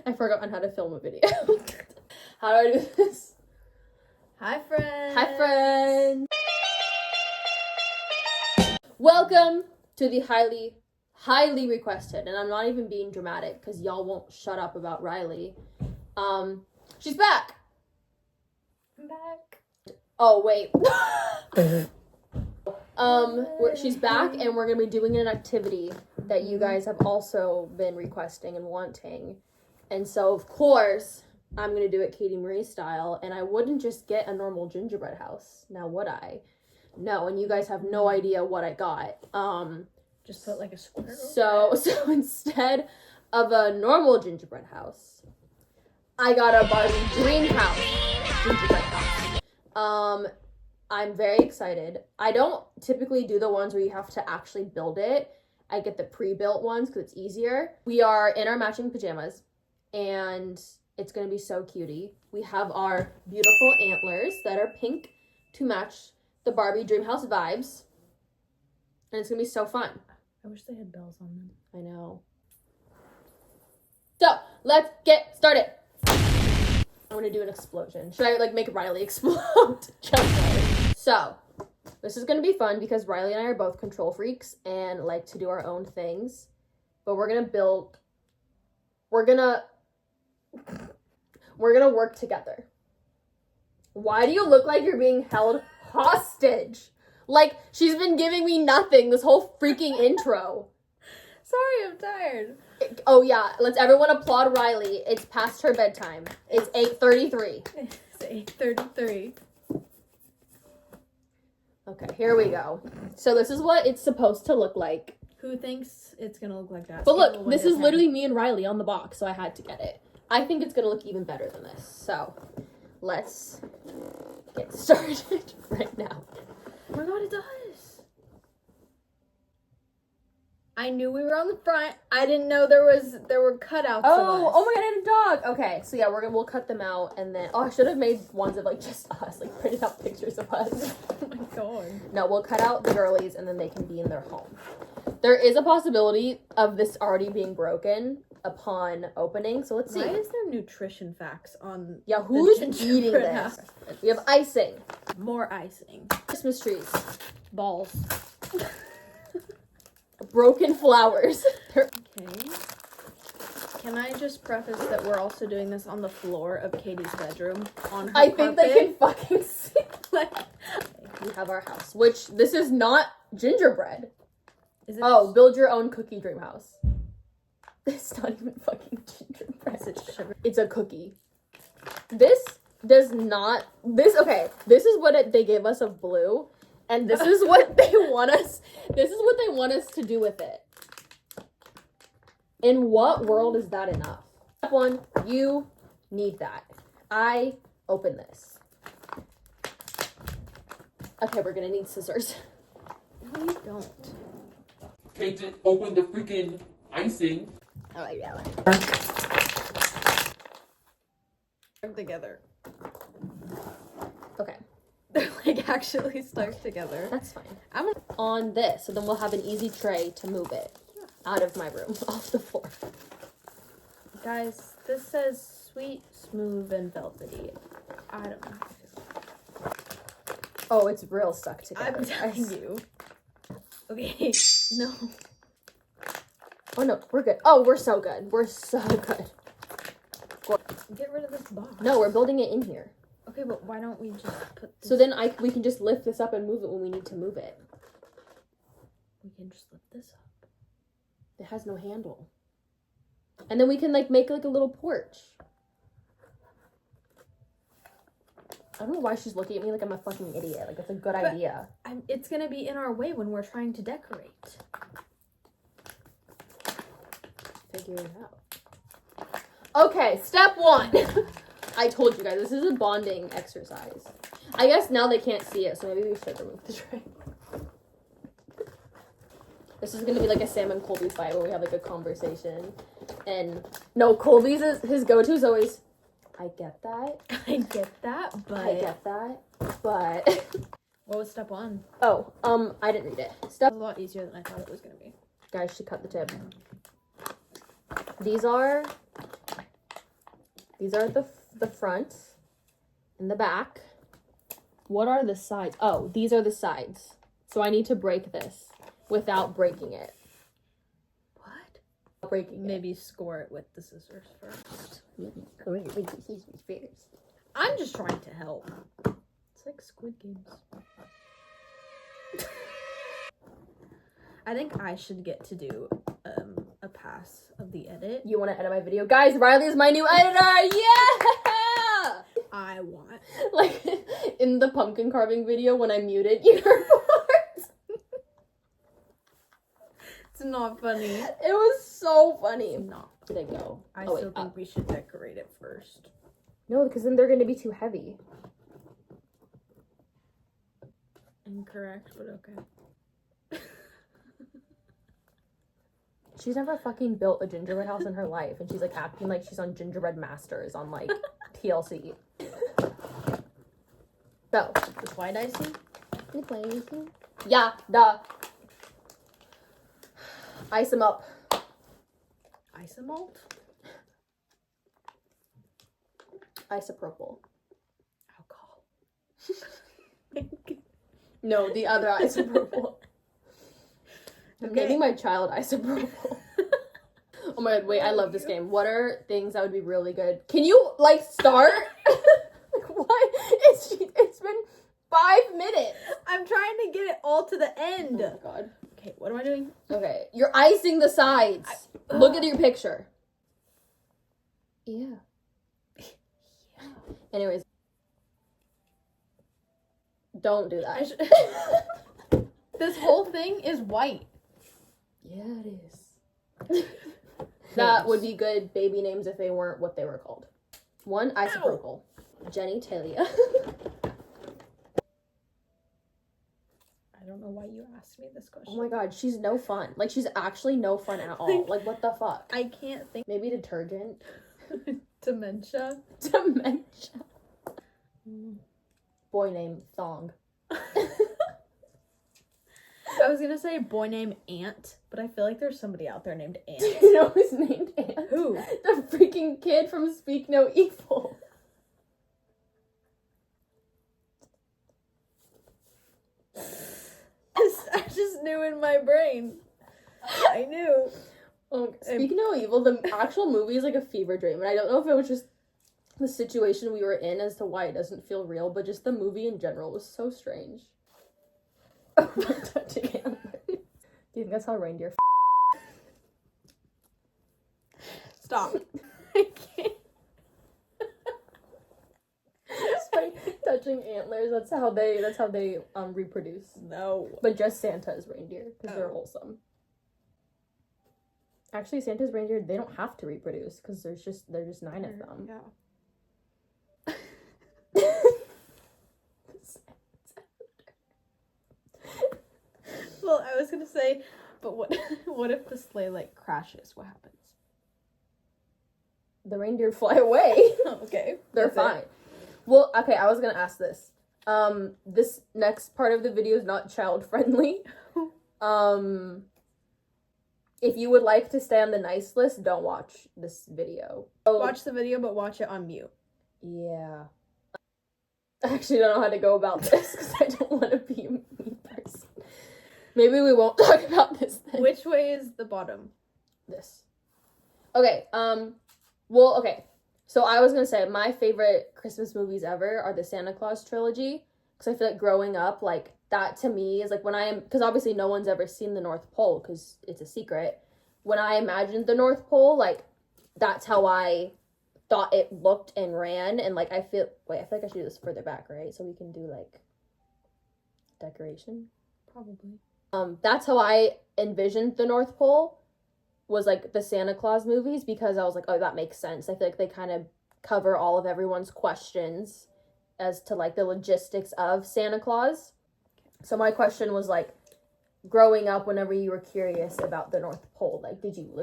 I forgot on how to film a video. How do I do this? Hi, friends. Hi, friends. Welcome to the highly requested, and I'm not even being dramatic because y'all won't shut up about Riley. She's back. I'm back. Oh, wait. She's back, and we're gonna be doing an activity that you guys have also been requesting and wanting. And so, of course, I'm gonna do it kttmariee style, and I wouldn't just get a normal gingerbread house. Now, would I? No, and you guys have no idea what I got. Just put like a square. So instead of a normal gingerbread house, I got a Barbie dream house gingerbread house. I'm very excited. I don't typically do the ones where you have to actually build it. I get the pre-built ones because it's easier. We are in our matching pajamas, and it's gonna be so cutie. We have our beautiful antlers that are pink to match the Barbie dream house vibes, and it's gonna be so fun. I wish they had bells on them. I know. So let's get started. I'm gonna do an explosion. Should I make Riley explode? So this is gonna be fun because Riley and I are both control freaks and like to do our own things. But we're gonna work together. Why do you look like you're being held hostage? Like, she's been giving me nothing this whole freaking intro. Sorry, I'm tired. Oh, yeah. Let's everyone applaud Riley. It's past her bedtime. It's 8:33. It's 8:33. Okay, here we go. So this is what it's supposed to look like. Who thinks it's gonna look like that? But look, this is literally me and Riley on the box, so I had to get it. I think it's gonna look even better than this. So, let's get started right now. Oh my god, it does. I knew we were on the front. I didn't know there were cutouts of us. Oh my god, I had a dog. Okay, so yeah, we'll cut them out, and then I should have made ones of just us, printed out pictures of us. Oh my god. No, we'll cut out the girlies, and then they can be in their home. There is a possibility of this already being broken upon opening, so let's see. Why is there nutrition facts on? Yeah, who's eating this? We have icing. More icing. Christmas trees. Balls. Broken flowers. Okay. Can I just preface that we're also doing this on the floor of Katie's bedroom on her I think carpet? they can fucking see. We have our house, which this is not gingerbread. Is it? Oh, build your own cookie dream house. It's not even fucking gingerbread. Is it sugar? It's a cookie. This does not. This is what they gave us of blue, and this is what they want us. This is what they want us to do with it. In what world is that enough? Step one, you need that. I open this. Okay, we're gonna need scissors. No, you don't. Kate, just open the freaking icing. I like that one. Stuck together. Okay, They're actually stuck together. that's fine. I'm on this, so then we'll have an easy tray to move it out of my room, off the floor. Guys, this says sweet, smooth, and velvety. I don't know. Oh, it's real stuck together. I'm telling you. Okay. No. Oh no, we're good. Oh, we're so good. We're so good. Get rid of this box. No, we're building it in here. Okay, but why don't we just put this... So then we can just lift this up and move it when we need to move it. We can just lift this up. It has no handle. And then we can make a little porch. I don't know why she's looking at me like I'm a fucking idiot. That's a good idea. It's gonna be in our way when we're trying to decorate. Figure it out. Okay, step one. I told you guys, this is a bonding exercise. I guess now they can't see it, so maybe we should remove the tray. This is gonna be like a Sam and Colby fight where we have a conversation. And no, Colby's his go-to is always, I get that. I get that, but... I get that, but... What was step one? Oh, I didn't read it. It Step... was a lot easier than I thought it was gonna be. Guys, she cut the tip. These are These are the front and the back. What are the sides? Oh, these are the sides. So I need to break this without breaking it. What? Breaking Maybe score it with the scissors first. it. I'm just trying to help. It's like Squid Games. I think I should get to do a pass of the edit. You want to edit my video? Guys, Riley is my new editor! Yeah! I want. Like, in the pumpkin carving video, when I muted your parts. It's not funny. It was so funny. No. Did it go? I still think we should decorate it first. No, because then they're going to be too heavy. Incorrect, but okay. She's never fucking built a gingerbread house in her life, and she's like acting like she's on Gingerbread Masters on like TLC. So, Just white icing? yeah, duh. Ice them up. Isomalt? Isopropyl. Alcohol. No, the other isopropyl. I'm naming my child isopropyl. Oh my god, wait, I love this game. What are things that would be really good? Can you, like, start? Like, what? It's been 5 minutes. I'm trying to get it all to the end. Oh my god. Okay, what am I doing? Okay, you're icing the sides. Look at your picture. Yeah. Anyways. Don't do that. This whole thing is white. Yeah, it is. That would be good baby names if they weren't what they were called. One, isopropyl. Jenny Talia. I don't know why you asked me this question. Oh my god, she's no fun. Like, she's actually no fun at all. Like, what the fuck? I can't think. Maybe detergent? Dementia. Dementia. Boy named Thong. I was gonna say boy named Ant, but I feel like there's somebody out there named Ant. Do you know who's named Ant? Who? The freaking kid from Speak No Evil. I just knew in my brain. I knew. Speak No Evil, the actual movie is like a fever dream, and I don't know if it was just the situation we were in as to why it doesn't feel real, but just the movie in general was so strange. Touching antlers. Do you think that's how reindeer Stop. I can't. Just by touching antlers, that's how they reproduce. No. But just Santa's reindeer, because they're wholesome. Actually, Santa's reindeer, they don't have to reproduce, because there's just 9 of them. Yeah. Well, I was gonna say, but what if the sleigh like crashes? What happens? The reindeer fly away. Okay. They're fine. Well, okay, I was gonna ask this. This next part of the video is not child friendly. If you would like to stay on the nice list, don't watch this video. Watch the video, but watch it on mute. Yeah. I actually don't know how to go about this because I don't want to be a mean person. Maybe we won't talk about this then. Which way is the bottom? This. Okay, well, okay. So I was gonna say, my favorite Christmas movies ever are the Santa Claus trilogy. Because I feel like growing up, like, that to me is like when I am, because obviously no one's ever seen the North Pole because it's a secret. When I imagined the North Pole, like, that's how I thought it looked and ran. And like, I feel like I should do this further back, right? So we can do like decoration. Probably. That's how I envisioned the North Pole, was like the Santa Claus movies, because I was like, oh, that makes sense. I feel like they kind of cover all of everyone's questions as to like the logistics of Santa Claus. So my question was like, growing up, whenever you were curious about the North Pole, like,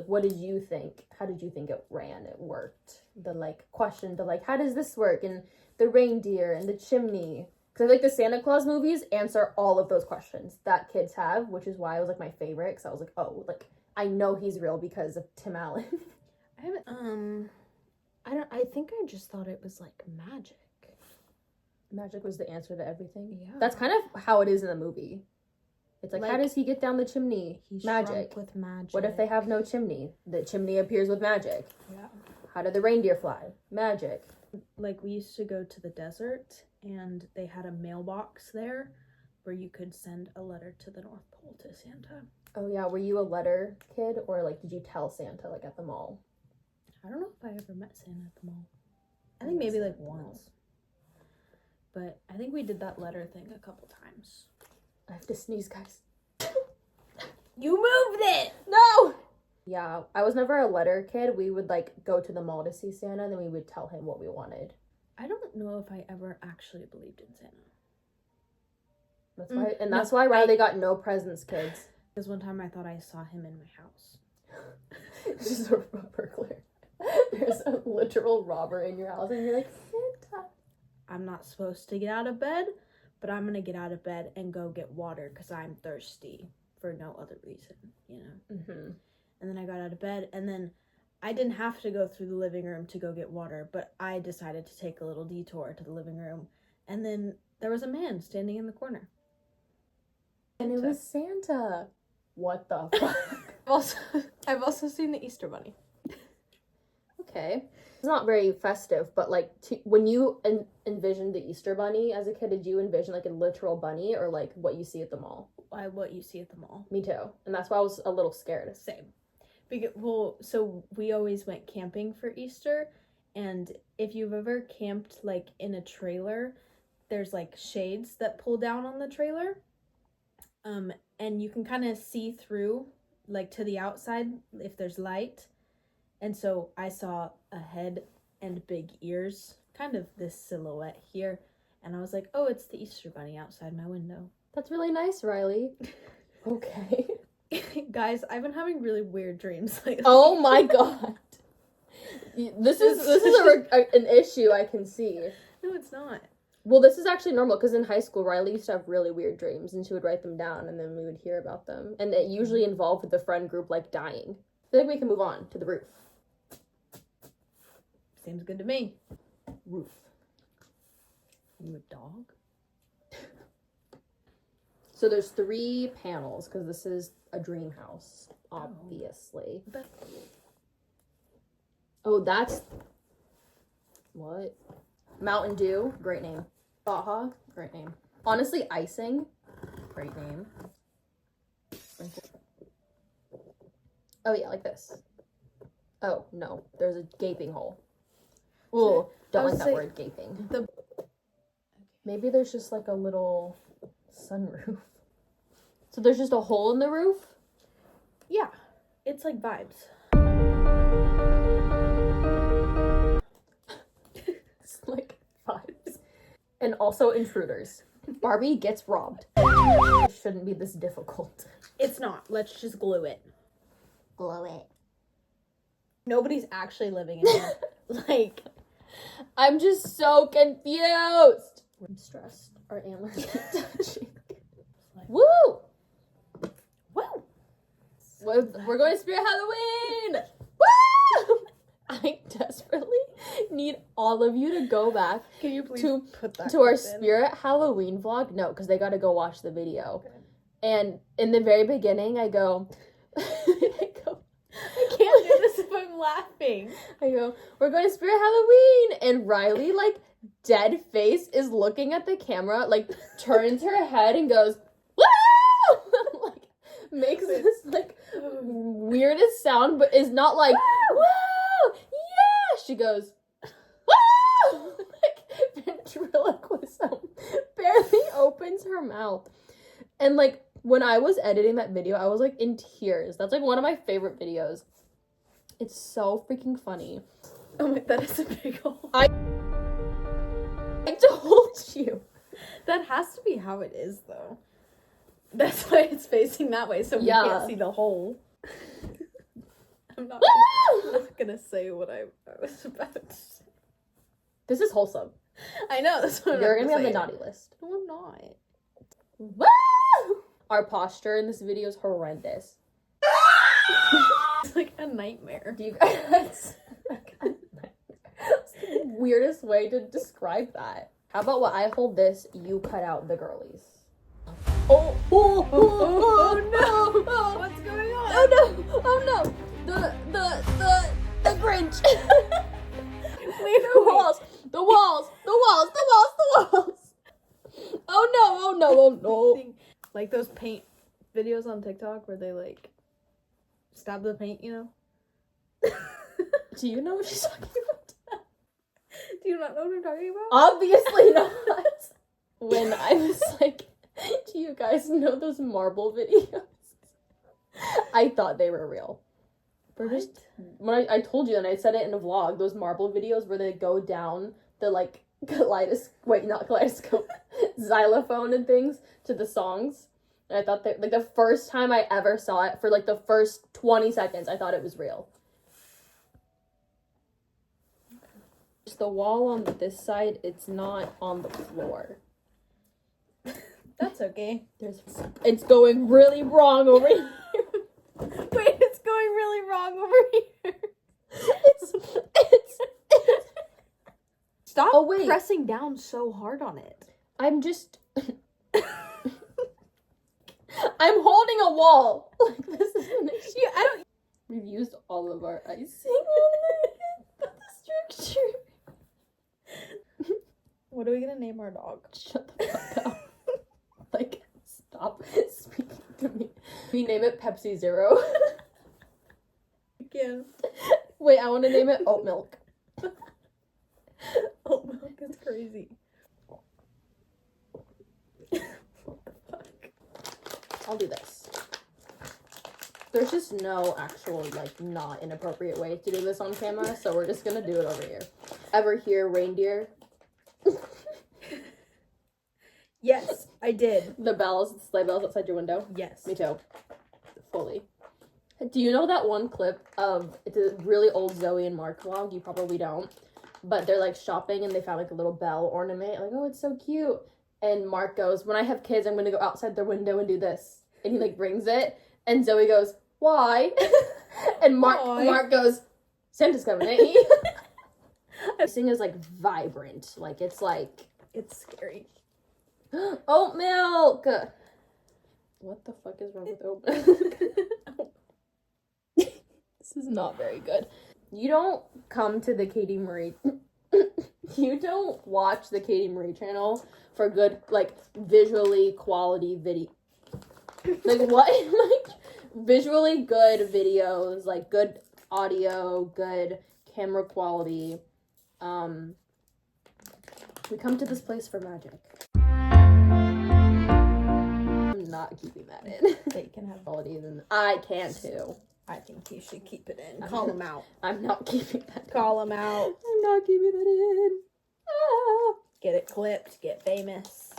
what did you think? How did you think it ran? It worked? The like question to like, how does this work? And the reindeer and the chimney. Because I think the Santa Claus movies answer all of those questions that kids have, which is why it was like my favorite. Because I was like, oh, like, I know he's real because of Tim Allen. I haven't, I think I just thought it was like magic. Magic was the answer to everything. Yeah. That's kind of how it is in the movie. It's like how does he get down the chimney? He Magic. shrunk with magic. What if they have no chimney? The chimney appears with magic. Yeah. How did the reindeer fly? Magic. Like, we used to go to the desert, and they had a mailbox there where you could send a letter to the North Pole to Santa. Oh yeah, were you a letter kid, or like did you tell Santa like at the mall? I don't know if I ever met Santa at the mall. I think maybe like once. But I think we did that letter thing a couple times. I have to sneeze, guys. You moved it! No! Yeah, I was never a letter kid. We would like go to the mall to see Santa, and then we would tell him what we wanted. I don't know if I ever actually believed in Santa. That's why, and that's why Riley got no presents, kids. Because one time I thought I saw him in my house. It's just a burglar. There's a literal robber in your house, and you're like, Santa. I'm not supposed to get out of bed, but I'm gonna get out of bed and go get water because I'm thirsty for no other reason, you know? Mm-hmm. And then I got out of bed, and then I didn't have to go through the living room to go get water, but I decided to take a little detour to the living room, and then there was a man standing in the corner. And it was Santa. What the fuck? I've also seen the Easter Bunny. Okay. It's not very festive, but like when you envisioned the Easter Bunny as a kid, did you envision like a literal bunny or like what you see at the mall? What you see at the mall. Me too. And that's why I was a little scared. Same. So we always went camping for Easter, and if you've ever camped like in a trailer, there's like shades that pull down on the trailer. And you can kind of see through like to the outside if there's light. And so I saw a head and big ears, kind of this silhouette here. And I was like, oh, it's the Easter Bunny outside my window. That's really nice, Riley. Okay. Guys, I've been having really weird dreams lately. Oh my god. This is an issue I can see. No, it's not. Well, this is actually normal because in high school, Riley used to have really weird dreams and she would write them down and then we would hear about them. And it usually involved the friend group like dying. I think we can move on to the roof. Seems good to me. Roof. You a dog? So there's 3 panels because this is a dream house, obviously. Oh, that's... What? Mountain Dew, great name. Baja, great name. Honestly, icing, great name. Oh yeah, like this. Oh, no, there's a gaping hole. Ooh, don't like that word, gaping. Maybe there's just like a little sunroof. So there's just a hole in the roof? Yeah, it's like vibes. It's like vibes. And also intruders. Barbie gets robbed. It shouldn't be this difficult. It's not. Let's just glue it. Glue it. Nobody's actually living in here. Like, I'm just so confused. I'm stressed. Our antlers keep touching. Woo! woo! We're going to Spirit Halloween! Woo! I desperately need all of you to go back Can you please put that to our in? Spirit Halloween vlog. No, because they got to go watch the video. Okay. And in the very beginning, I go, I can't do this if I'm laughing. I go, we're going to Spirit Halloween. And Riley, like, dead face is looking at the camera, like, turns her head and goes, woo! Like, makes this, like, weirdest sound, but is not like, woo! Yeah! She goes, woo! Like, ventriloquism. Barely opens her mouth. And, like, when I was editing that video, I was, like, in tears. That's, like, one of my favorite videos. It's so freaking funny. Oh my, that is a big hole. I told you. That has to be how it is, though. That's why it's facing that way, so we can't see the hole. I'm not gonna say what I was about to say. This is wholesome. I know, that's what You're I'm gonna be on the say. naughty list. No, I'm not. Woo! Our posture in this video is horrendous. It's like a nightmare. Do you guys... weirdest way to describe that. How about while I hold this, you cut out the girlies. Oh no! What's going on? Oh no! The Grinch! Wait. The walls! Oh no! Like those paint videos on TikTok where they like stab the paint, you know? Do you know what she's talking about? Do you not know what I'm talking about? Obviously not. When I was like, do you guys know those marble videos? I thought they were real. When I told you, and I said it in a vlog, those marble videos where they go down the like xylophone and things to the songs. And I thought that, like, the first time I ever saw it, for like the first 20 seconds, I thought it was real. Just the wall on this side, it's not on the floor. That's okay. It's going really wrong over here. Wait, it's going really wrong over here. It's Stop Oh, wait. pressing down so hard on it. I'm just I'm holding a wall. Like, this is an issue. Yeah, I don't. We've used all of our icing on the structure. What are we gonna name our dog? Shut the fuck up. Like, stop speaking to me. We name it Pepsi Zero. Again. Wait, I want to name it Oat Milk. Oh, milk is crazy. What the fuck? I'll do this. There's just no actual, like, not inappropriate way to do this on camera, so we're just gonna do it over here. Ever hear reindeer? Yes, I did. The bells, the sleigh bells outside your window? Yes. Me too. Fully. Do you know that one clip of, it's a really old Zoe and Mark vlog? You probably don't. But they're like shopping and they found like a little bell ornament. Like, oh, it's so cute. And Mark goes, when I have kids, I'm going to go outside their window and do this. And he like rings it. And Zoe goes, why? And Mark goes, Santa's coming, ain't he? This thing is like vibrant. Like, it's like, It's scary. oat milk. What the fuck is wrong with oat milk? This is not very good. You don't come to the kttmariee. You don't watch the kttmariee channel for good, like, visually quality video. Like, what? Like, visually good videos, like, good audio, good camera quality. We come to this place for magic. I'm not keeping that in. They can have. Quality, then I can too. I think you should keep it in. Call them out. I'm not keeping that in. Call them out. I'm not keeping that in. Ah. Get it clipped. Get famous.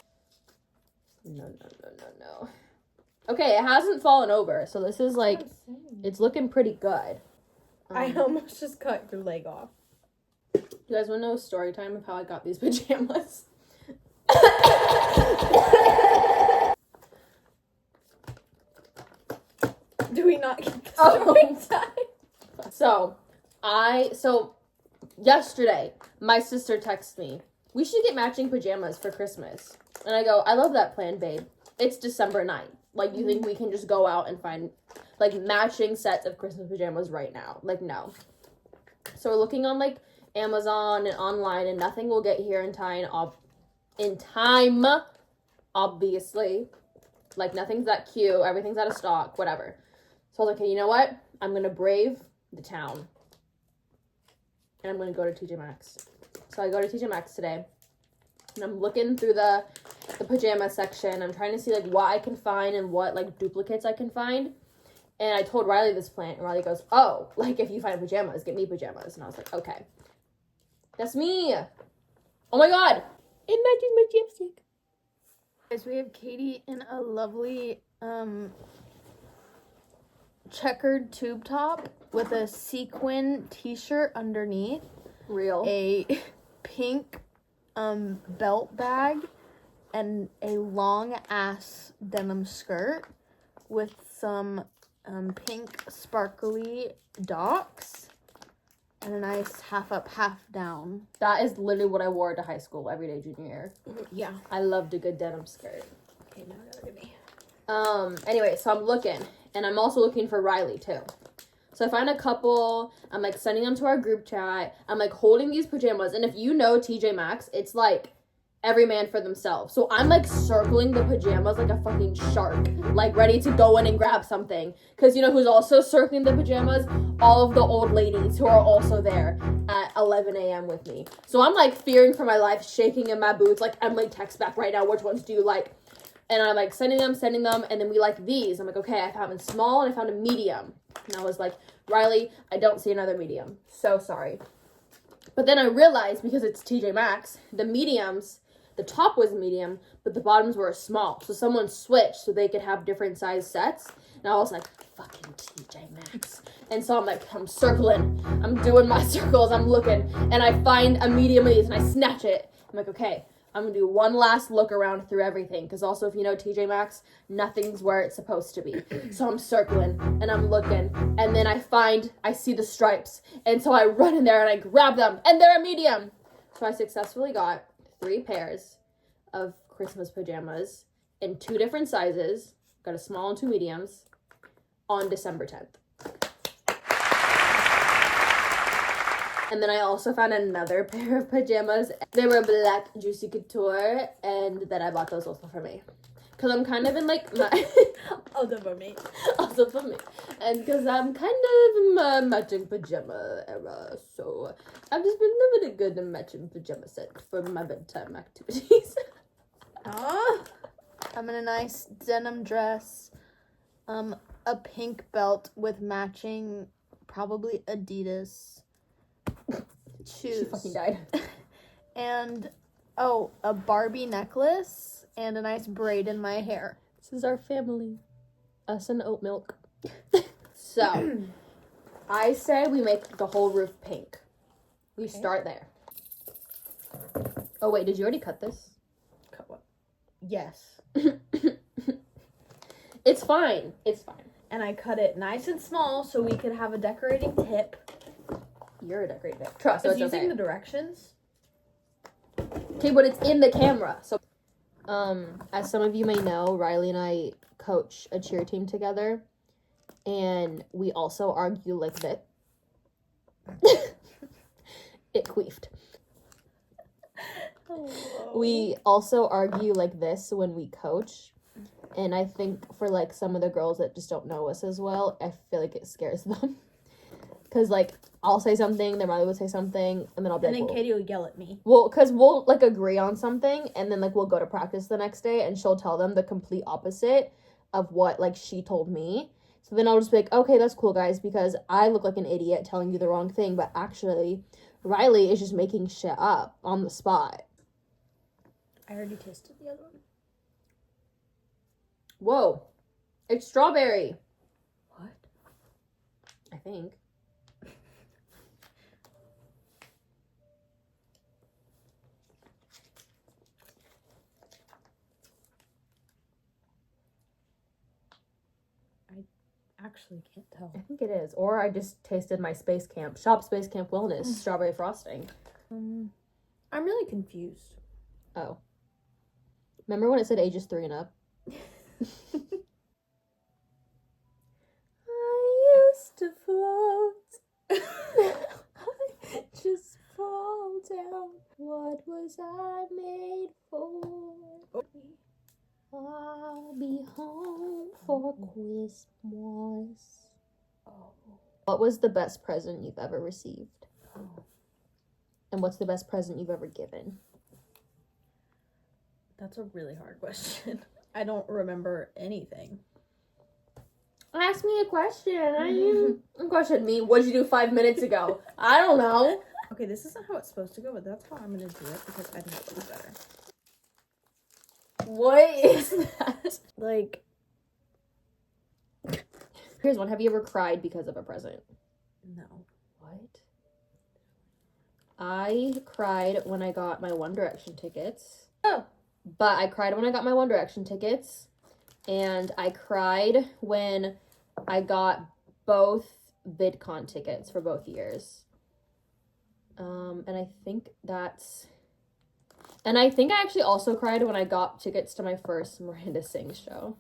No. Okay, it hasn't fallen over, so this is like, it's looking pretty good. I almost just cut your leg off. You guys want to know a story time of how I got these pajamas? Do we not get the story time? So yesterday, my sister texted me, we should get matching pajamas for Christmas. And I go, I love that plan, babe. It's December 9th. Like, you think we can just go out and find, like, matching sets of Christmas pajamas right now? Like, no. So we're looking on, like, Amazon and online, and nothing will get here in time, obviously. Like, nothing's that cute. Everything's out of stock, whatever. So I was like, okay, you know what? I'm going to brave the town. And I'm going to go to TJ Maxx. So I go to TJ Maxx today. And I'm looking through the pajama section. I'm trying to see, like, what I can find and what, like, duplicates I can find. And I told Riley this plan. And Riley goes, oh, like, if you find pajamas, get me pajamas. And I was like, okay. That's me. Oh, my God. It matches my chapstick. Guys, we have Katie in a lovely checkered tube top with a sequin t-shirt underneath, Real. a pink belt bag, and a long ass denim skirt with some pink sparkly docks, And a nice half up, half down. That is literally what I wore to high school every day junior year. Yeah. I loved a good denim skirt. Okay, now I gotta get me. Anyway, so I'm looking, and I'm also looking for Riley too. So I find a couple, I'm like sending them to our group chat. I'm like holding these pajamas, and if you know TJ Maxx, it's like every man for themselves. So I'm like circling the pajamas like a fucking shark, like ready to go in and grab something. Cause you know who's also circling the pajamas? All of the old ladies who are also there at 11 a.m. with me. So I'm like fearing for my life, shaking in my boots, like Emily texts back right now, which ones do you like? And I'm like sending them, and then we like these. I'm like, okay, I found a small and I found a medium. And I was like, Riley, I don't see another medium. So sorry. But then I realized, because it's TJ Maxx, the mediums, the top was a medium, but the bottoms were a small. So someone switched so they could have different size sets. And I was like, fucking TJ Maxx. And so I'm like, I'm circling. I'm doing my circles. I'm looking. And I find a medium of these and I snatch it. I'm like, okay, I'm going to do one last look around through everything. Because also, if you know TJ Maxx, nothing's where it's supposed to be. So I'm circling and I'm looking. And then I see the stripes. And so I run in there and I grab them. And they're a medium. So I successfully got 3 pairs of Christmas pajamas in 2 different sizes. Got a small and 2 mediums on December 10th. And then I also found another pair of pajamas. They were black Juicy Couture, and then I bought those also for me. Because I'm kind of in like my... Also for me. Also for me. And because I'm kind of in my matching pajama era. So I've just been living a good matching pajama set for my bedtime activities. I'm in a nice denim dress. A pink belt with matching, probably Adidas shoes. She fucking died. And, a Barbie necklace and a nice braid in my hair. This is our family. Us and oat milk. So, I say we make the whole roof pink. We start there. Oh, wait, did you already cut this? Cut what? Yes. It's fine. It's fine. And I cut it nice and small so we could have a decorating tip. You're a decorator. Trust. So Is it's using okay. the directions? Okay, but it's in the camera. So, as some of you may know, Riley and I coach a cheer team together, and we also argue like that. It queefed. Oh. We also argue like this when we coach, and I think for like some of the girls that just don't know us as well, I feel like it scares them. Because like I'll say something, then Riley will say something, and then I'll be And like, then Katie will yell at me. well, because we'll like agree on something, and then like we'll go to practice the next day, and she'll tell them the complete opposite of what like she told me. So then I'll just be like, okay, that's cool, guys, because I look like an idiot telling you the wrong thing, but actually Riley is just making shit up on the spot. I already tasted the other one. Whoa, it's strawberry. What? I think. Actually can't tell. I think it is. Or I just tasted my Space Camp Wellness strawberry frosting. I'm really confused. Oh. Remember when it said ages 3 and up? I used to float. I just fall down. What was I made for? I'll be home for Christmas. Oh. What was the best present you've ever received? Oh. And what's the best present you've ever given? That's a really hard question. I don't remember anything. Ask me a question. You question me. What'd you do 5 minutes ago? I don't know. Okay, this isn't how it's supposed to go, but that's how I'm gonna do it because I think it'll be better. What is that? Like, Here's one. Have you ever cried because of a present? no. What? I cried when I got my One Direction tickets. Oh. But I cried when I got my One Direction tickets. And I cried when I got both VidCon tickets for both years. And I think that's... And I think I actually also cried when I got tickets to my first Miranda Sings show.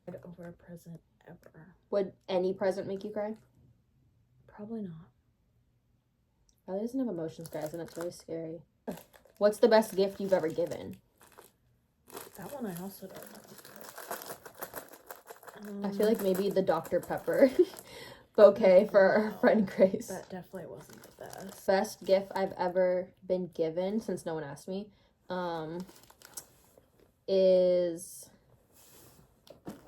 Over a present ever. Would any present make you cry? Probably not. Riley doesn't have emotions, guys, and it's really scary. What's the best gift you've ever given? That one I also don't know. I feel like maybe the Dr. Pepper bouquet for our friend Grace. That definitely wasn't the best. Best gift I've ever been given, since no one asked me, is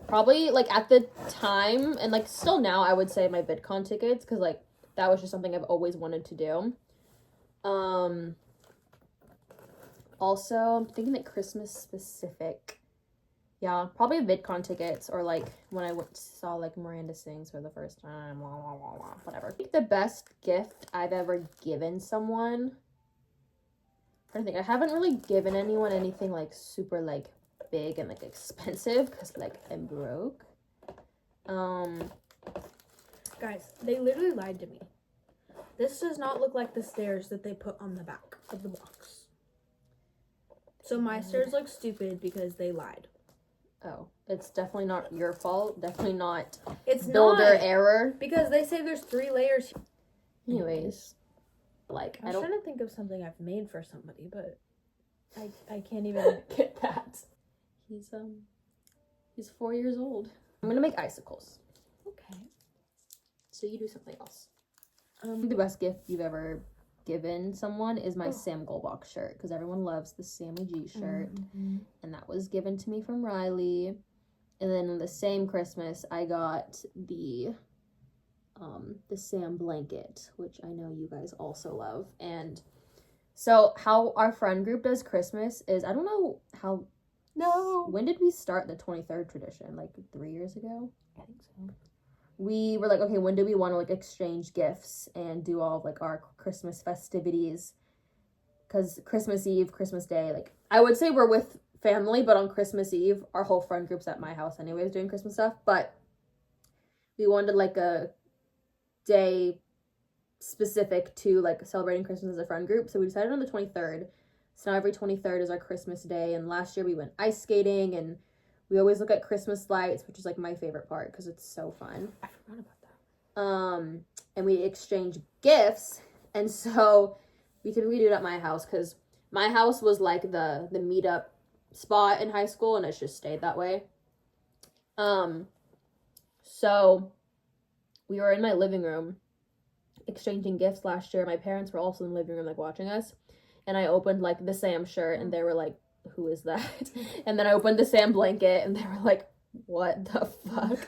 probably, like, at the time, and, like, still now, I would say my VidCon tickets, because, like, that was just something I've always wanted to do. Also, I'm thinking like Christmas specific. Yeah, probably VidCon tickets, or like when I saw like Miranda Sings for the first time, whatever. I think the best gift I've ever given someone, I think I haven't really given anyone anything like super like big and like expensive, because like I'm broke. Guys, they literally lied to me. This does not look like the stairs that they put on the back of the box. So my stairs look stupid because they lied. Oh, it's definitely not your fault. Definitely not. It's builder not, error. because they say there's 3 layers. Anyways, like I was trying to think of something I've made for somebody, but I can't even get that. He's 4 years old. I'm gonna make icicles. Okay. So you do something else. The best gift you've ever given someone is my Sam Goldbach shirt, because everyone loves the Sammy G shirt, and that was given to me from Riley. And then on the same Christmas, I got the Sam blanket, which I know you guys also love. And so how our friend group does Christmas is, I don't know how. No. When did we start the 23rd tradition? Like 3 years ago? I think so. We were like, okay, when do we want to like exchange gifts and do all of like our Christmas festivities? Because Christmas Eve, Christmas Day, like I would say we're with family, but on Christmas Eve, our whole friend group's at my house anyways doing Christmas stuff. But we wanted like a day specific to like celebrating Christmas as a friend group. So we decided on the 23rd. So now every 23rd is our Christmas day. And last year we went ice skating, and we always look at Christmas lights, which is like my favorite part because it's so fun. I forgot about that. And we exchange gifts, and so we typically do it at my house, because my house was like the meetup spot in high school, and it's just stayed that way. So we were in my living room exchanging gifts last year. My parents were also in the living room like watching us, and I opened like the Sam shirt, and they were like, who is that? And then I opened the Sam blanket, and they were like, what the fuck?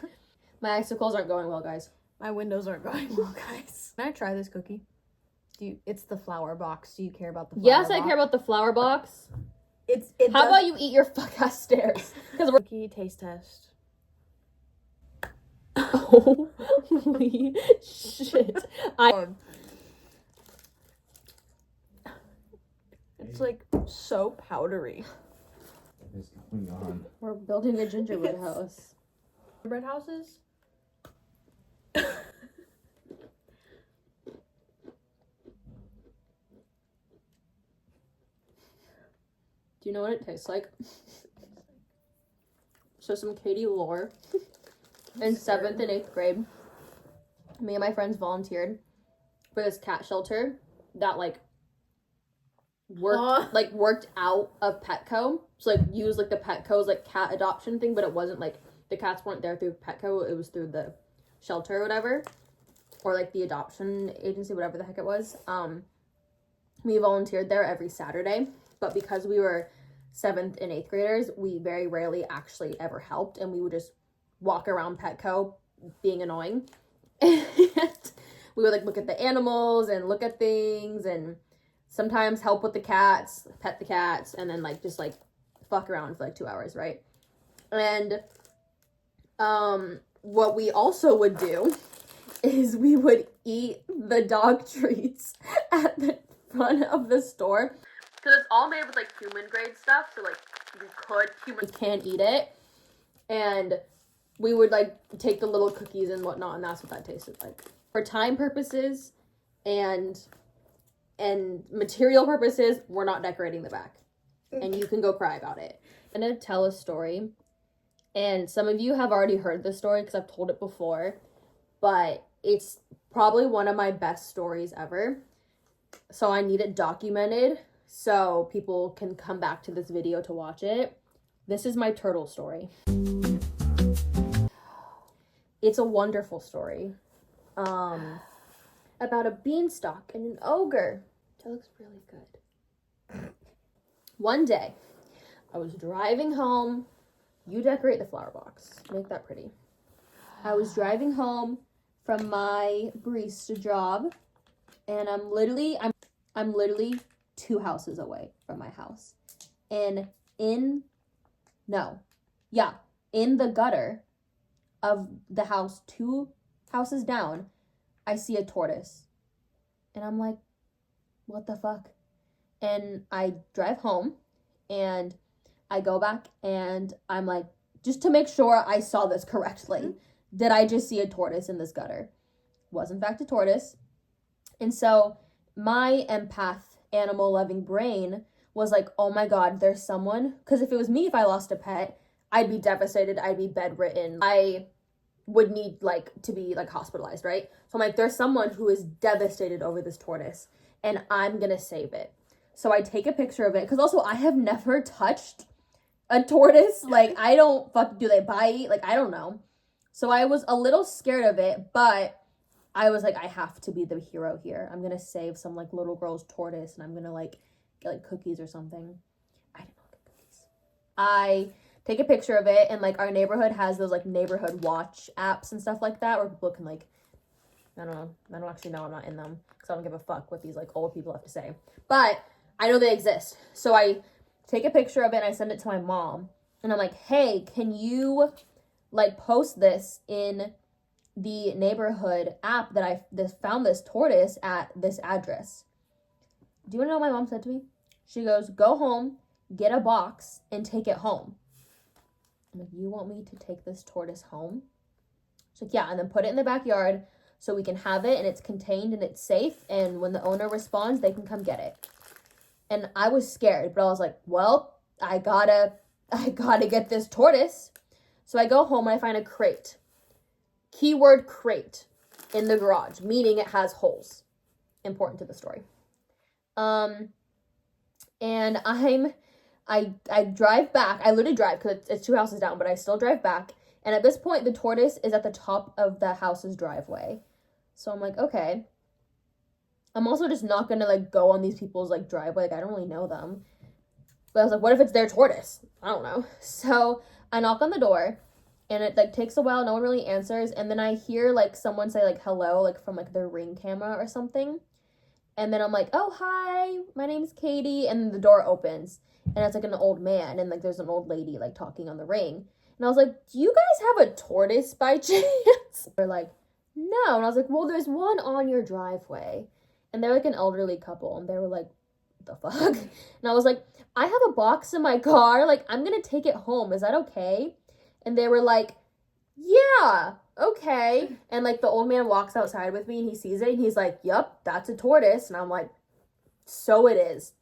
My icicles aren't going well, guys. My windows aren't going well, guys. Can I try this cookie? It's the flower box. Do you care about the flower Yes, box? I care about the flour box. How about you eat your fuck ass stairs? Because we're cookie taste test. holy shit. It's like so powdery. What is going on? We're building a gingerbread house. Gingerbread houses? Do you know what it tastes like? So some Katie lore. In 7th and 8th grade, me and my friends volunteered for this cat shelter that like worked out of Petco. So like used like the Petco's like cat adoption thing, but it wasn't like the cats weren't there through Petco, it was through the shelter or whatever. Or like the adoption agency, whatever the heck it was. We volunteered there every Saturday, but because we were 7th and 8th graders, we very rarely actually ever helped, and we would just walk around Petco being annoying. And we would like look at the animals and look at things, and sometimes help with the cats, pet the cats, and then like just like fuck around for like 2 hours, right? And what we also would do is we would eat the dog treats at the front of the store, because it's all made with like human grade stuff, so like humans can't eat it. And we would like take the little cookies and whatnot, and that's what that tasted like. For time purposes and and material purposes, we're not decorating the back. And you can go cry about it. I'm going to tell a story. And some of you have already heard this story because I've told it before. But it's probably one of my best stories ever. So I need it documented so people can come back to this video to watch it. This is my turtle story. It's a wonderful story. About a beanstalk and an ogre. That looks really good. One day, I was driving home. You decorate the flower box. Make that pretty. I was driving home from my barista job, and I'm literally 2 houses away from my house. And in the gutter of the house 2 houses down, I see a tortoise. And I'm like, what the fuck? And I drive home and I go back and I'm like, just to make sure I saw this correctly, did I just see a tortoise in this gutter? Was in fact a tortoise. And so my empath, animal loving brain was like, oh my God, there's someone. Because if it was me, if I lost a pet, I'd be devastated. I'd be bedridden. I would need to be hospitalized, right? So I'm like, there's someone who is devastated over this tortoise and I'm gonna save it. So I take a picture of it because also I have never touched a tortoise. I don't do they bite? I don't know. So I was a little scared of it, but I was like, I have to be the hero here. I'm gonna save some little girl's tortoise and I'm gonna get cookies or something. I didn't know get cookies. I take a picture of it and our neighborhood has those neighborhood watch apps and stuff like that where people can I don't know. I don't actually know. I'm not in them because I don't give a fuck what these old people have to say. But I know they exist. So I take a picture of it and I send it to my mom. And I'm like, hey, can you post this in the neighborhood app that I found this tortoise at this address? Do you want to know what my mom said to me? She goes, go home, get a box, and take it home. I'm like, you want me to take this tortoise home? She's like, yeah, and then put it in the backyard so we can have it and it's contained and it's safe. And when the owner responds, they can come get it. And I was scared, but I was like, well, I gotta get this tortoise. So I go home and I find a crate. Keyword crate in the garage, meaning it has holes. Important to the story. And I drive back. I literally drive because it's 2 houses down, but I still drive back. And at this point, the tortoise is at the top of the house's driveway. So I'm like, okay. I'm also just not going to go on these people's driveway. I don't really know them. But I was like, what if it's their tortoise? I don't know. So I knock on the door and it takes a while. No one really answers. And then I hear someone say hello, from their Ring camera or something. And then I'm like, oh, hi, my name's Katie. And the door opens and it's an old man. And there's an old lady talking on the Ring. And I was like, do you guys have a tortoise by chance? They're like, no. And I was like, well, there's one on your driveway. And they're an elderly couple. And they were like, the fuck? And I was like, I have a box in my car. I'm going to take it home. Is that okay? And they were like, yeah, okay. And the old man walks outside with me and he sees it. And he's like, yep, that's a tortoise. And I'm like, so it is.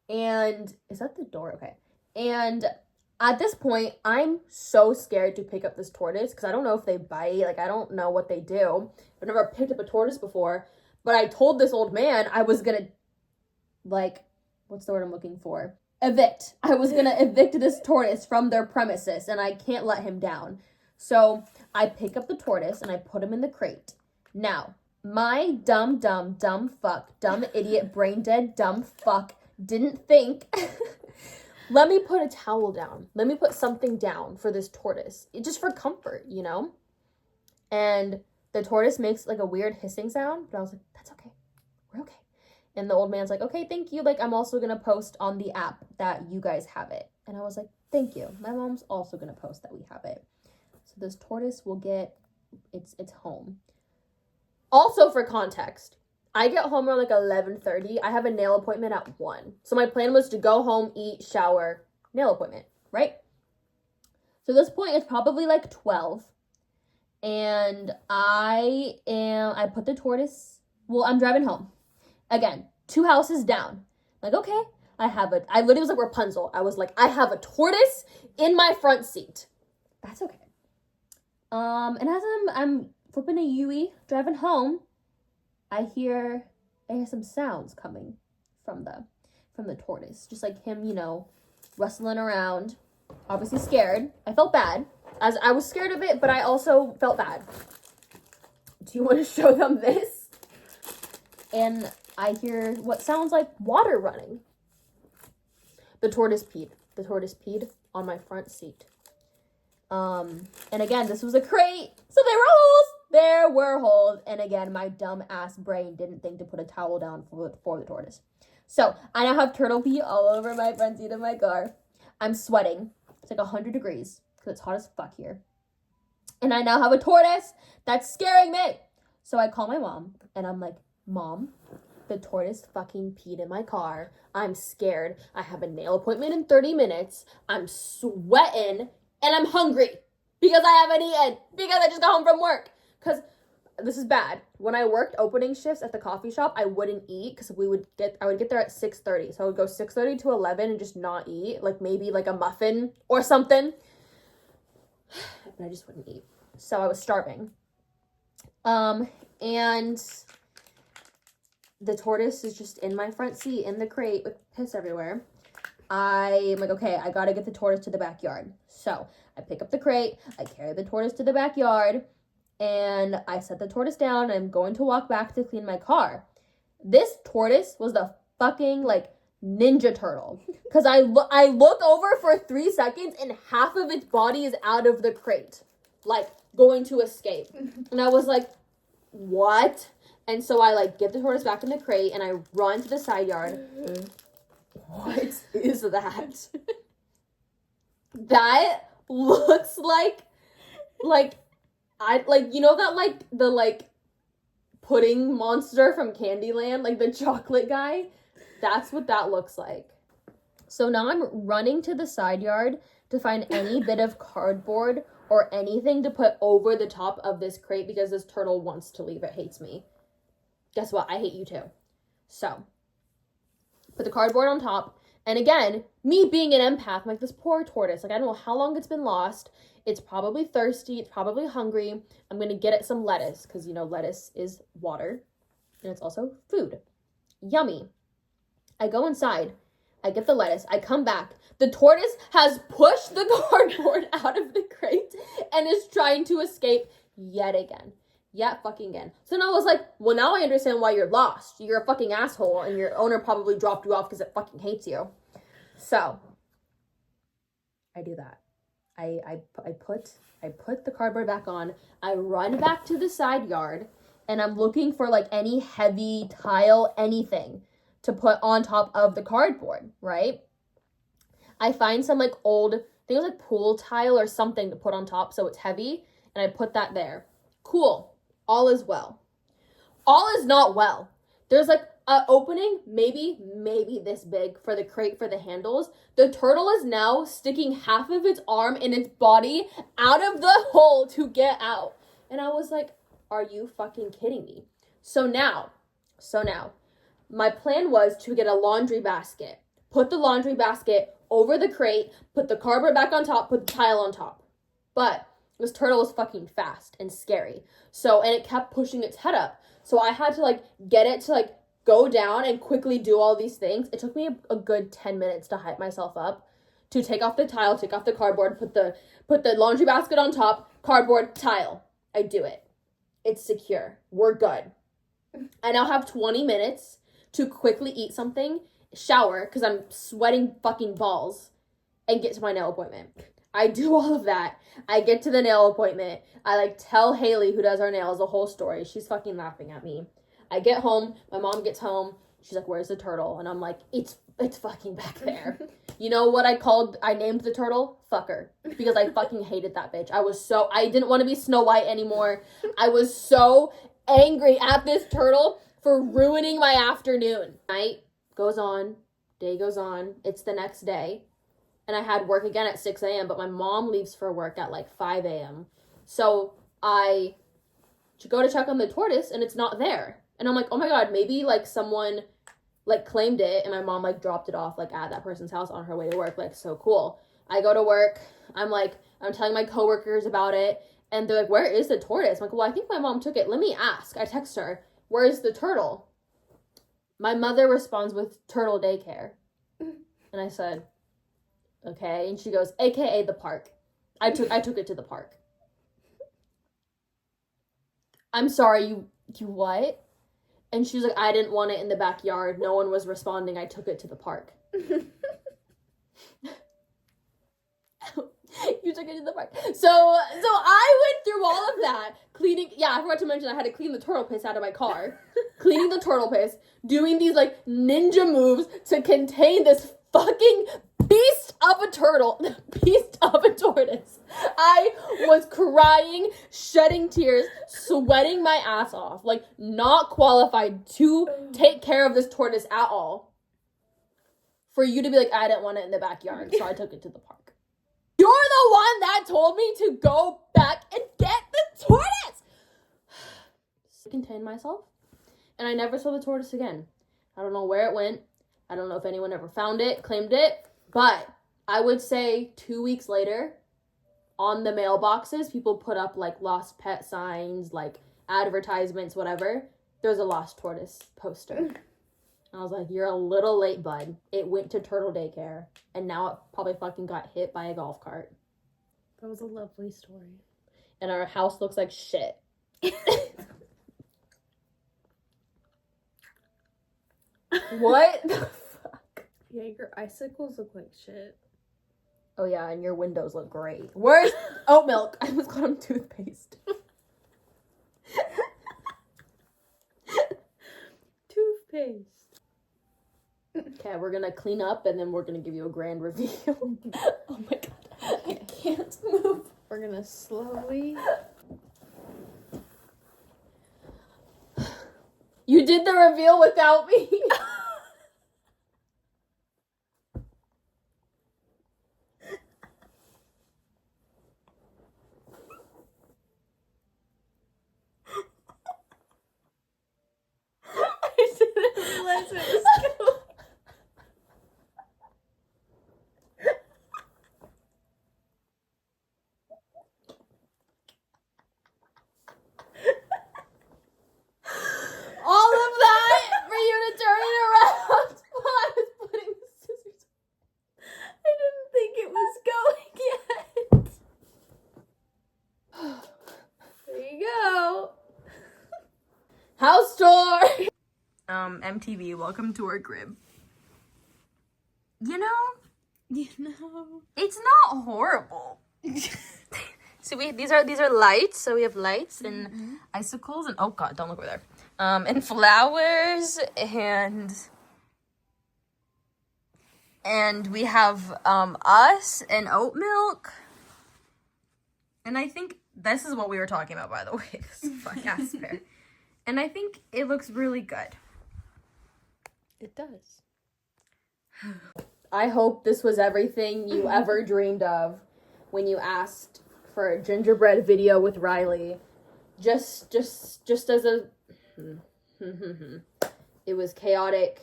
And is that the door? Okay. And at this point, I'm so scared to pick up this tortoise because I don't know if they bite. I don't know what they do. I've never picked up a tortoise before. But I told this old man I was going to, what's the word I'm looking for? Evict. I was going to evict this tortoise from their premises and I can't let him down. So I pick up the tortoise and I put him in the crate. Now, my dumb idiot, brain dead, dumb fuck didn't think... Let me put a towel down. Let me put something down for this tortoise. Just for comfort, And the tortoise makes a weird hissing sound. But I was like, that's okay. We're okay. And the old man's like, okay, thank you. I'm also going to post on the app that you guys have it. And I was like, thank you. My mom's also going to post that we have it. So this tortoise will get its home. Also for context, I get home around 11:30. I have a nail appointment at 1. So my plan was to go home, eat, shower, nail appointment, right? So at this point, it's probably 12. And I put the tortoise, I'm driving home. Again, 2 houses down. Like, okay, I literally was like Rapunzel. I was like, I have a tortoise in my front seat. That's okay. And as I'm flipping a Yui, driving home, I hear some sounds coming from the tortoise. Just like him, rustling around. Obviously scared. I felt bad. As I was scared of it, but I also felt bad. Do you want to show them this? And I hear what sounds like water running. The tortoise peed. The tortoise peed on my front seat. And again, this was a crate, so there were holes. There were holes. And again, my dumb ass brain didn't think to put a towel down for the tortoise. So I now have turtle pee all over my front seat of my car. I'm sweating. It's like 100 degrees because it's hot as fuck here. And I now have a tortoise that's scaring me. So I call my mom and I'm like, Mom, the tortoise fucking peed in my car. I'm scared. I have a nail appointment in 30 minutes. I'm sweating and I'm hungry because I haven't eaten because I just got home from work. Because this is bad. When I worked opening shifts at the coffee shop, I wouldn't eat because I would get there at 6:30. So I would go 6:30 to 11 and just not eat, like maybe like a muffin or something. But I just wouldn't eat. So I was starving. And the tortoise is just in my front seat in the crate with piss everywhere. I'm like, okay, I gotta get the tortoise to the backyard. So I pick up the crate, I carry the tortoise to the backyard, and I set the tortoise down, and I'm going to walk back to clean my car. This tortoise was the fucking, like, Ninja Turtle. Because I look over for 3 seconds, and half of its body is out of the crate. Like, going to escape. And I was like, what? And so I, like, get the tortoise back in the crate, and I run to the side yard. What is that? That looks like you know that, like, the, like, pudding monster from Candyland, like, the chocolate guy? That's what that looks like. So now I'm running to the side yard to find any bit of cardboard or anything to put over the top of this crate because this turtle wants to leave. It hates me. Guess what? I hate you too. So, put the cardboard on top. And again, me being an empath, I'm like, this poor tortoise. Like, I don't know how long it's been lost. It's probably thirsty. It's probably hungry. I'm going to get it some lettuce because, lettuce is water. And it's also food. Yummy. I go inside. I get the lettuce. I come back. The tortoise has pushed the cardboard out of the crate and is trying to escape yet again. Yet fucking again. So now I was like, well, now I understand why you're lost. You're a fucking asshole and your owner probably dropped you off because it fucking hates you. So, I do that. I put the cardboard back on. I run back to the side yard and I'm looking for like any heavy tile, anything to put on top of the cardboard, right? I find some like old, I think it was like pool tile or something to put on top so it's heavy, and I put that there. Cool. All is well. All is not well. There's like an opening, maybe this big for the crate for the handles. The turtle is now sticking half of its arm and its body out of the hole to get out. And I was like, are you fucking kidding me? So now, my plan was to get a laundry basket, put the laundry basket over the crate, put the cardboard back on top, put the tile on top. But this turtle was fucking fast and scary. So, and it kept pushing its head up. So I had to like get it to like go down and quickly do all these things. It took me a good 10 minutes to hype myself up to take off the tile, take off the cardboard, put the laundry basket on top, cardboard, tile. I do it. It's secure. We're good. I now have 20 minutes to quickly eat something, shower, because I'm sweating fucking balls, and get to my nail appointment. I do all of that. I get to the nail appointment. I like tell Haley, who does our nails, the whole story. She's fucking laughing at me. I get home. My mom gets home. She's like, where's the turtle? And I'm like, it's fucking back there. You know what I named the turtle? Fucker. Because I fucking hated that bitch. I didn't want to be Snow White anymore. I was so angry at this turtle for ruining my afternoon. Night goes on. Day goes on. It's the next day. And I had work again at 6 a.m., but my mom leaves for work at like 5 a.m. So I go to check on the tortoise, and it's not there. And I'm like, oh my god, maybe like someone like claimed it and my mom like dropped it off like at that person's house on her way to work. Like, so cool. I go to work. I'm telling my coworkers about it, and they're like, where is the tortoise? I'm like, well, I think my mom took it. Let me ask. I text her, where's the turtle? My mother responds with turtle daycare. And I said, okay. And she goes, AKA the park. I took it to the park. I'm sorry, you what? And she's like, I didn't want it in the backyard. No one was responding. I took it to the park. You took it to the park. So I went through all of that. Cleaning, I forgot to mention I had to clean the turtle piss out of my car. Cleaning the turtle piss. Doing these, like, ninja moves to contain this fucking beast of a turtle. Beast of a tortoise. I was crying, shedding tears, sweating my ass off. Like, not qualified to take care of this tortoise at all. For you to be like, I didn't want it in the backyard, so I took it to the park. You're the one that told me to go back and get the tortoise! Contain myself. And I never saw the tortoise again. I don't know where it went. I don't know if anyone ever found it, claimed it. But I would say 2 weeks later, on the mailboxes, people put up, like, lost pet signs, like, advertisements, whatever. There's a lost tortoise poster. I was like, you're a little late, bud. It went to turtle daycare, and now it probably fucking got hit by a golf cart. That was a lovely story. And our house looks like shit. What the fuck? Yeah, your icicles look like shit. Oh yeah, and your windows look great. Where's oat milk? I almost called him toothpaste. Toothpaste. Okay, we're gonna clean up and then we're gonna give you a grand reveal. Oh my god, I can't move. We're gonna slowly. You did the reveal without me. I didn't realize it was going. All of that for you to turn it around while I was putting the scissors. I didn't think it was going yet. There you go. House tour. MTV, welcome to our crib. You know, it's not horrible. So these are lights. So we have lights and icicles and oh god, don't look over there. And flowers and we have us and oat milk. And I think this is what we were talking about, by the way. This fuck ass fair. And I think it looks really good. It does. I hope this was everything you ever dreamed of when you asked for a gingerbread video with Riley. Just as a... It was chaotic.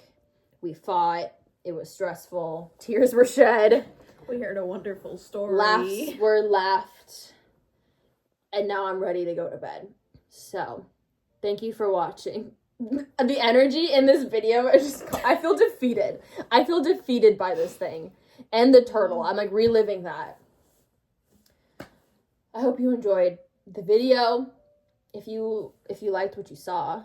We fought. It was stressful. Tears were shed. We heard a wonderful story. Laughs were laughed. And now I'm ready to go to bed. So, thank you for watching. The energy in this video, I feel defeated. I feel defeated by this thing. And the turtle. I'm like reliving that. I hope you enjoyed the video. If you liked what you saw,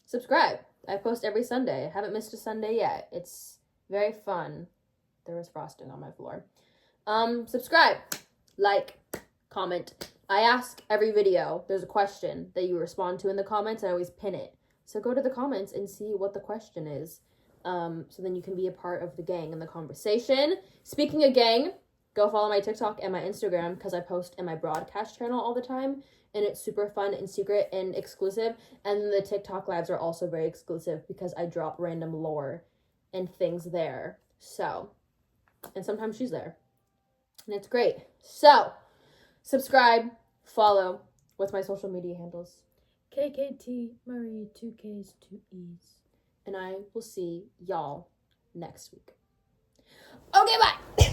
subscribe. I post every Sunday. I haven't missed a Sunday yet. It's very fun. There was frosting on my floor. Subscribe, like, comment. I ask every video, there's a question that you respond to in the comments, and I always pin it. So go to the comments and see what the question is. So then you can be a part of the gang and the conversation. Speaking of gang, go follow my TikTok and my Instagram because I post in my broadcast channel all the time. And it's super fun and secret and exclusive. And the TikTok lives are also very exclusive because I drop random lore and things there. So, and sometimes she's there. And it's great. So, subscribe, follow with my social media handles. kktmariee, 2 Ks, 2 Es. And I will see y'all next week. Okay, bye.